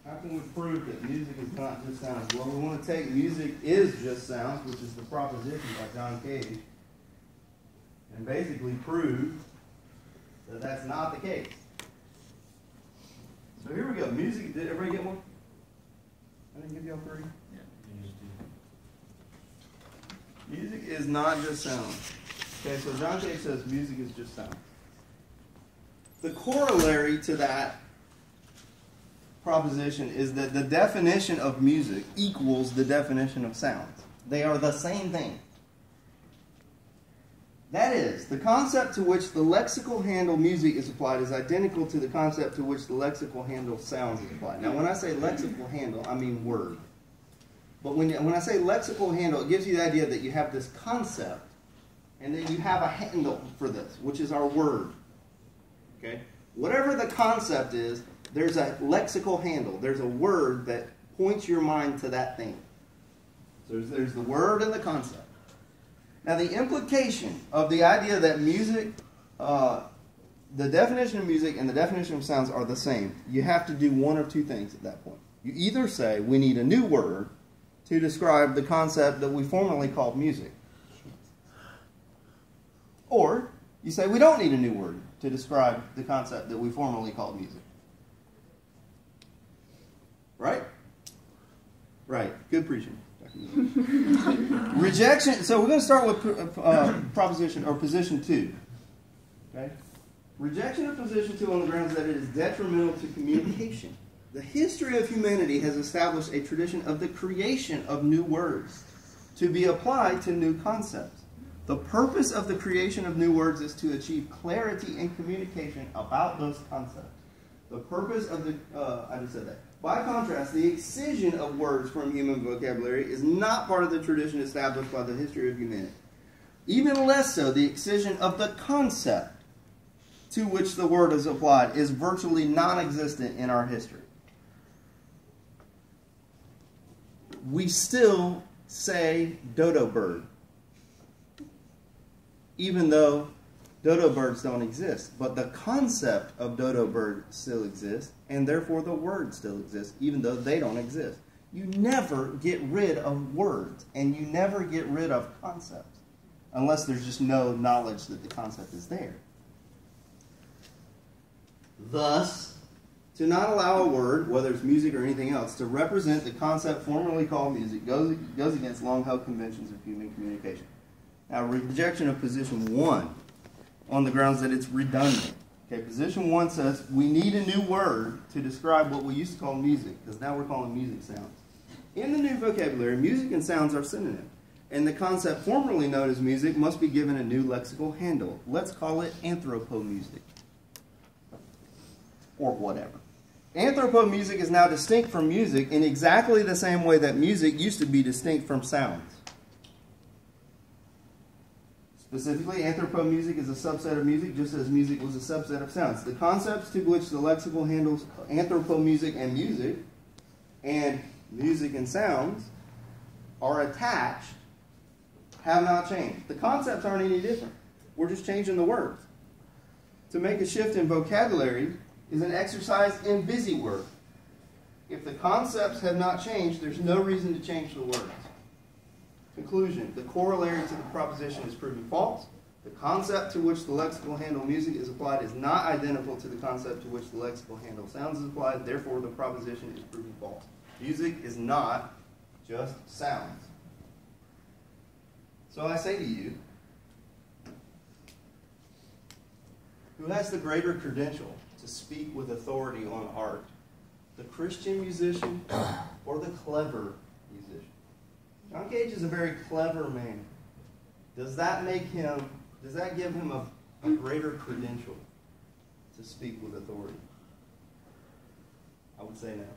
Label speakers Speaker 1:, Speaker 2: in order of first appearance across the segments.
Speaker 1: How can we prove that music is not just sounds? Well, we want to take music is just sounds, which is the proposition by John Cage, and basically prove that that's not the case. So here we go. Music, did everybody get one? I didn't give y'all three?
Speaker 2: Yeah, you just do.
Speaker 1: Music is not just sound. Okay, so John Cage says music is just sound. The corollary to that proposition is that the definition of music equals the definition of sounds. They are the same thing. That is, the concept to which the lexical handle music is applied is identical to the concept to which the lexical handle sounds is applied. Now, when I say lexical handle, I mean word. But when I say lexical handle, it gives you the idea that you have this concept, and then you have a handle for this, which is our word. Okay? Whatever the concept is, there's a lexical handle. There's a word that points your mind to that thing. So there's the word and the concept. Now, the implication of the idea that music, the definition of music and the definition of sounds are the same, you have to do one of two things at that point. You either say, we need a new word to describe the concept that we formerly called music. Or you say, we don't need a new word to describe the concept that we formerly called music. Right? Right. Good preaching. Rejection. So we're going to start with proposition or position 2. Okay? Rejection of position 2 on the grounds that it is detrimental to communication. The history of humanity has established a tradition of the creation of new words to be applied to new concepts. The purpose of the creation of new words is to achieve clarity in communication about those concepts. The purpose of the, I just said that. By contrast, the excision of words from human vocabulary is not part of the tradition established by the history of humanity. Even less so, the excision of the concept to which the word is applied is virtually non-existent in our history. We still say dodo bird, even though dodo birds don't exist. But the concept of dodo bird still exists, and therefore the word still exists, even though they don't exist. You never get rid of words, and you never get rid of concepts, unless there's just no knowledge that the concept is there. Thus, to not allow a word, whether it's music or anything else, to represent the concept formerly called music goes against long-held conventions of human communication. Now, rejection of position 1 on the grounds that it's redundant. Okay, position 1 says we need a new word to describe what we used to call music, because now we're calling music sounds. In the new vocabulary, music and sounds are synonyms, and the concept formerly known as music must be given a new lexical handle. Let's call it anthropomusic, or whatever. Anthropomusic is now distinct from music in exactly the same way that music used to be distinct from sounds. Specifically, anthropomusic is a subset of music, just as music was a subset of sounds. The concepts to which the lexical handles anthropomusic and music and sounds are attached have not changed. The concepts aren't any different. We're just changing the words. To make a shift in vocabulary is an exercise in busy work. If the concepts have not changed, there's no reason to change the words. Conclusion. The corollary to the proposition is proven false. The concept to which the lexical handle music is applied is not identical to the concept to which the lexical handle sounds is applied. Therefore, the proposition is proven false. Music is not just sounds. So I say to you, who has the greater credential to speak with authority on art? The Christian musician or the clever musician? John Cage is a very clever man. Does that give him a greater credential to speak with authority? I would say no.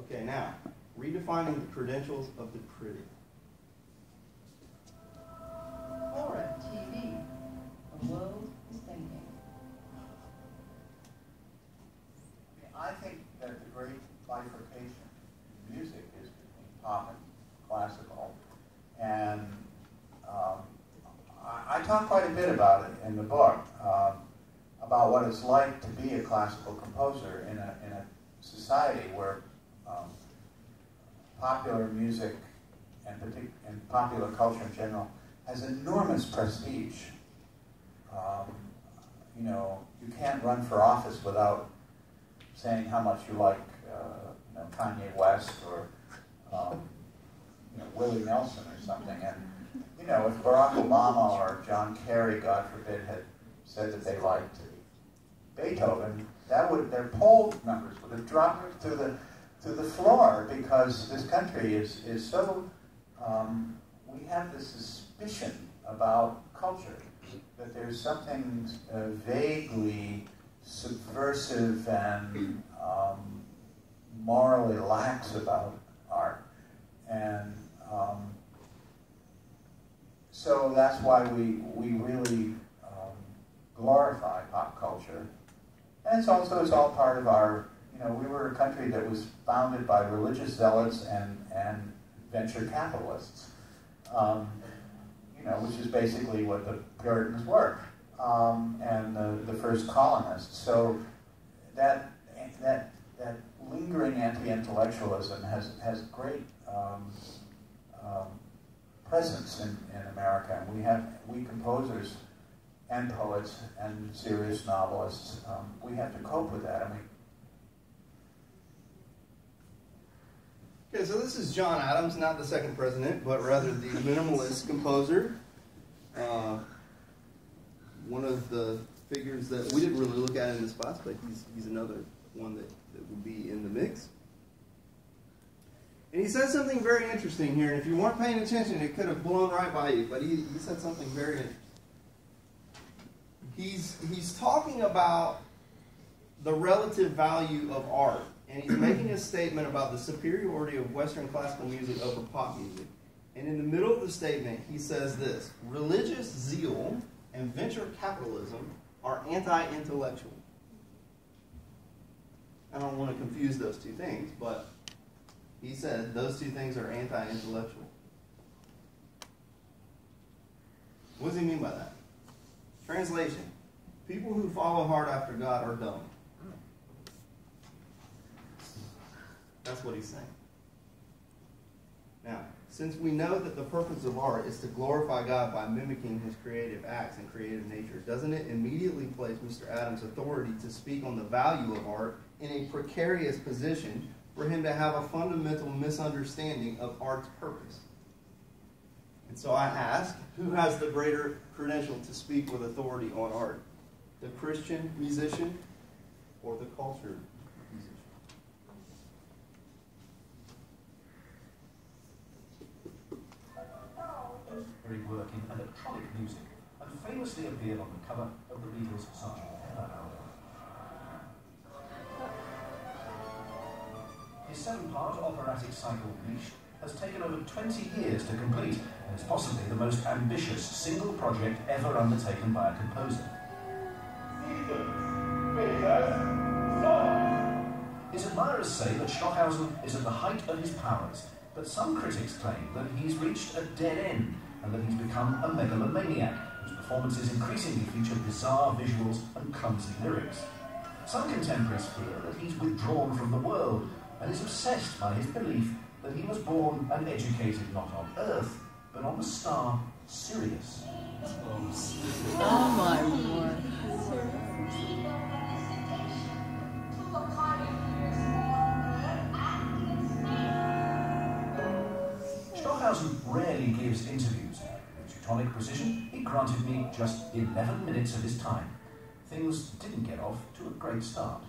Speaker 1: Okay, now, redefining the credentials of the critic.
Speaker 3: Flora TV. The world is thinking.
Speaker 4: I think that the great bifurcation in music is between pop and classical. And I talk quite a bit about it in the book, about what it's like to be a classical composer in a society where popular music and popular culture in general has enormous prestige. You know, you can't run for office without saying how much you like you know, Kanye West or you know, Willie Nelson or something. And you know, if Barack Obama or John Kerry, God forbid, had said that they liked Beethoven, that would, their poll numbers would have dropped to the floor, because this country is so, we have this suspicion about culture, that there's something vaguely subversive and morally lax about art. And so that's why we really glorify pop culture. And it's also all part of our, you know, we were a country that was founded by religious zealots and venture capitalists, you know, which is basically what the Puritans were, and the first colonists. So that lingering anti-intellectualism has great presence in America. And we composers and poets and serious novelists, we have to cope with that.
Speaker 1: Okay, so this is John Adams, not the second president, but rather the minimalist composer. One of the figures that we didn't really look at in this class, but he's another one that would be in the mix. And he says something very interesting here, and if you weren't paying attention, it could have blown right by you, but he said something very interesting. He's talking about the relative value of art, and he's making a statement about the superiority of Western classical music over pop music. And in the middle of the statement, he says this: religious zeal and venture capitalism are anti-intellectual. I don't want to confuse those two things, but he said those two things are anti-intellectual. What does he mean by that? Translation: people who follow hard after God are dumb. That's what he's saying. Now, since we know that the purpose of art is to glorify God by mimicking his creative acts and creative nature, doesn't it immediately place Mr. Adams' authority to speak on the value of art in a precarious position for him to have a fundamental misunderstanding of art's purpose? And so I ask, who has the greater credential to speak with authority on art? The Christian musician or the cultured musician?
Speaker 2: Very work in electronic music, and famously appeared on the cover of the Beatles' Sgt. Pepper album. His 7-part operatic cycle, Riche, has taken over 20 years to complete, and is possibly the most ambitious single project ever undertaken by a composer. His admirers say that Stockhausen is at the height of his powers, but some critics claim that he's reached a dead end, and that he's become a megalomaniac, whose performances increasingly feature bizarre visuals and clumsy lyrics. Some contemporaries fear that he's withdrawn from the world, and is obsessed by his belief that he was born and educated not on Earth, but on the star Sirius.
Speaker 5: Oh my Lord.
Speaker 2: Stockhausen rarely gives interviews. With Teutonic precision, he granted me just 11 minutes of his time. Things didn't get off to a great start.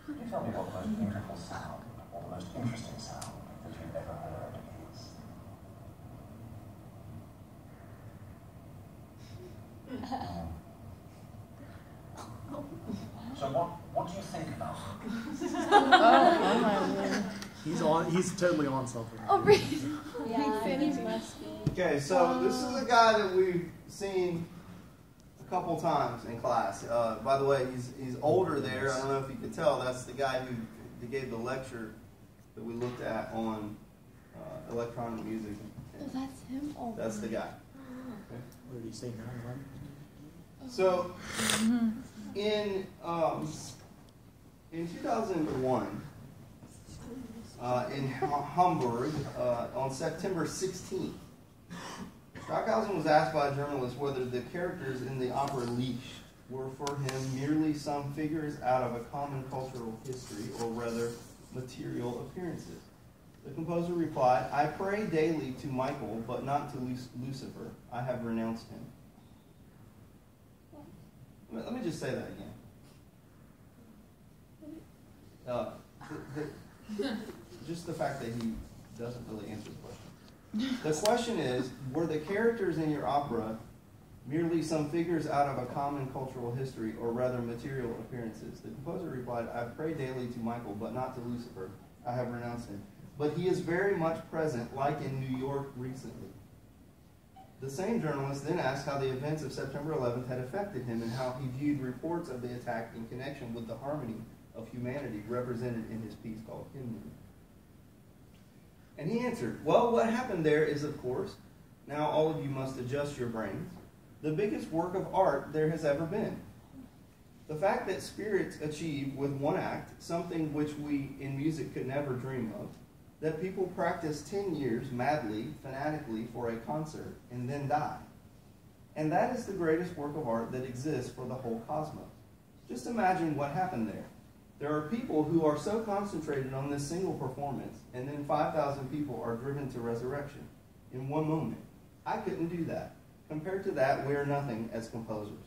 Speaker 4: Can you tell me what the most beautiful sound, or the most interesting sound that you've ever heard is? So what do you think about it?
Speaker 5: Oh my Lord.
Speaker 6: He's totally on something.
Speaker 5: Oh, really?
Speaker 7: Yeah, he must be.
Speaker 1: Okay, so this is a guy that we've seen a couple times in class. By the way, he's older there. I don't know if you could tell. That's the guy who gave the lecture that we looked at on electronic music.
Speaker 5: Oh, that's him? Oh,
Speaker 1: That's the guy.
Speaker 6: Okay. What did he say now?
Speaker 1: So, in In 2001, in Hamburg, on September 16th, Stockhausen was asked by a journalist whether the characters in the opera Licht were for him merely some figures out of a common cultural history, or rather material appearances. The composer replied, "I pray daily to Michael, but not to Lucifer. I have renounced him." Let me just say that again. Just the fact that he doesn't really answer the question. The question is, were the characters in your opera merely some figures out of a common cultural history, or rather material appearances? The composer replied, "I pray daily to Michael, but not to Lucifer. I have renounced him. But he is very much present, like in New York recently." The same journalist then asked how the events of September 11th had affected him and how he viewed reports of the attack in connection with the harmony of humanity represented in his piece called Hymn. And he answered, "Well, what happened there is, of course, now all of you must adjust your brains, the biggest work of art there has ever been. The fact that spirits achieve with one act something which we in music could never dream of, that people practice 10 years madly, fanatically for a concert and then die. And that is the greatest work of art that exists for the whole cosmos. Just imagine what happened there. There are people who are so concentrated on this single performance, and then 5,000 people are driven to resurrection in one moment. I couldn't do that. Compared to that, we are nothing as composers.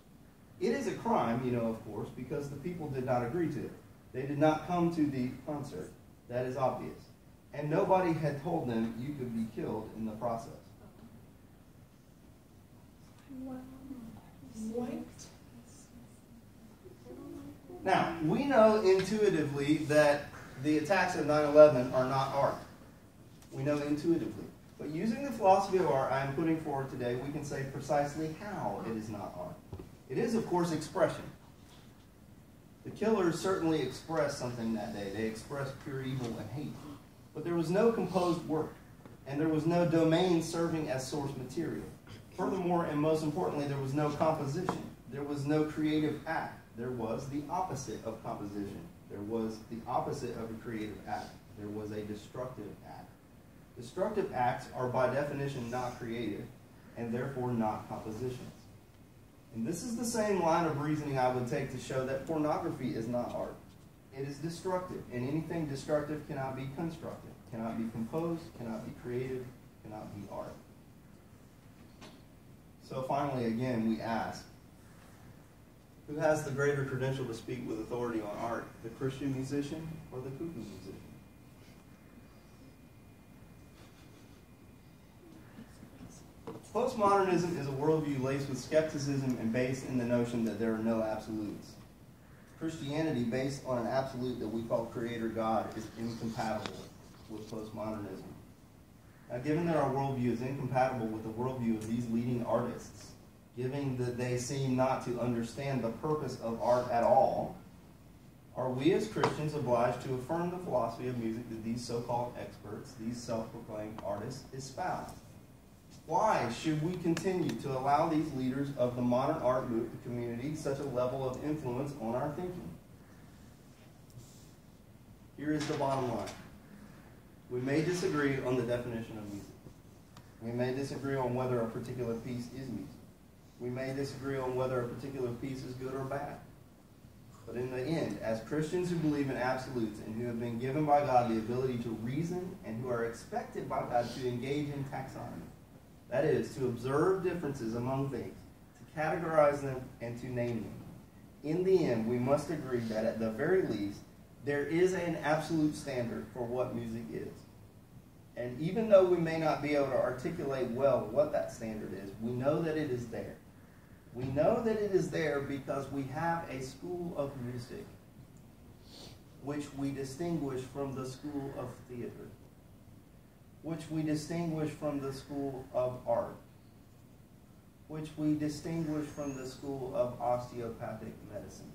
Speaker 1: It is a crime, of course, because the people did not agree to it. They did not come to the concert. That is obvious. And nobody had told them you could be killed in the process."
Speaker 7: What?
Speaker 1: Now, we know intuitively that the attacks of 9/11 are not art. We know intuitively. But using the philosophy of art I am putting forward today, we can say precisely how it is not art. It is, of course, expression. The killers certainly expressed something that day. They expressed pure evil and hate. But there was no composed work, and there was no domain serving as source material. Furthermore, and most importantly, there was no composition. There was no creative act. There was the opposite of composition. There was the opposite of a creative act. There was a destructive act. Destructive acts are by definition not creative, and therefore not compositions. And this is the same line of reasoning I would take to show that pornography is not art. It is destructive, and anything destructive cannot be constructive, cannot be composed, cannot be creative, cannot be art. So finally, again, we ask, who has the greater credential to speak with authority on art, the Christian musician or the cuckoo musician? Postmodernism is a worldview laced with skepticism and based in the notion that there are no absolutes. Christianity, based on an absolute that we call Creator God, is incompatible with postmodernism. Now, given that our worldview is incompatible with the worldview of these leading artists, given that they seem not to understand the purpose of art at all, are we as Christians obliged to affirm the philosophy of music that these so-called experts, these self-proclaimed artists, espouse? Why should we continue to allow these leaders of the modern art community such a level of influence on our thinking? Here is the bottom line. We may disagree on the definition of music. We may disagree on whether a particular piece is music. We may disagree on whether a particular piece is good or bad. But in the end, as Christians who believe in absolutes and who have been given by God the ability to reason and who are expected by God to engage in taxonomy, that is, to observe differences among things, to categorize them, and to name them. In the end, we must agree that at the very least, there is an absolute standard for what music is. And even though we may not be able to articulate well what that standard is, we know that it is there. We know that it is there because we have a school of music which we distinguish from the school of theater, which we distinguish from the school of art, which we distinguish from the school of osteopathic medicine.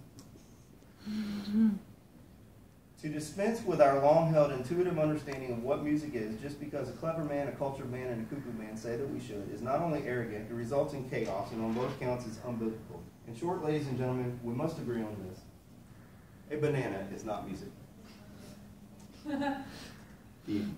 Speaker 1: To dispense with our long-held intuitive understanding of what music is just because a clever man, a cultured man, and a cuckoo man say that we should is not only arrogant, it results in chaos, and on both counts is unbiblical. In short, ladies and gentlemen, we must agree on this. A banana is not music. Eve.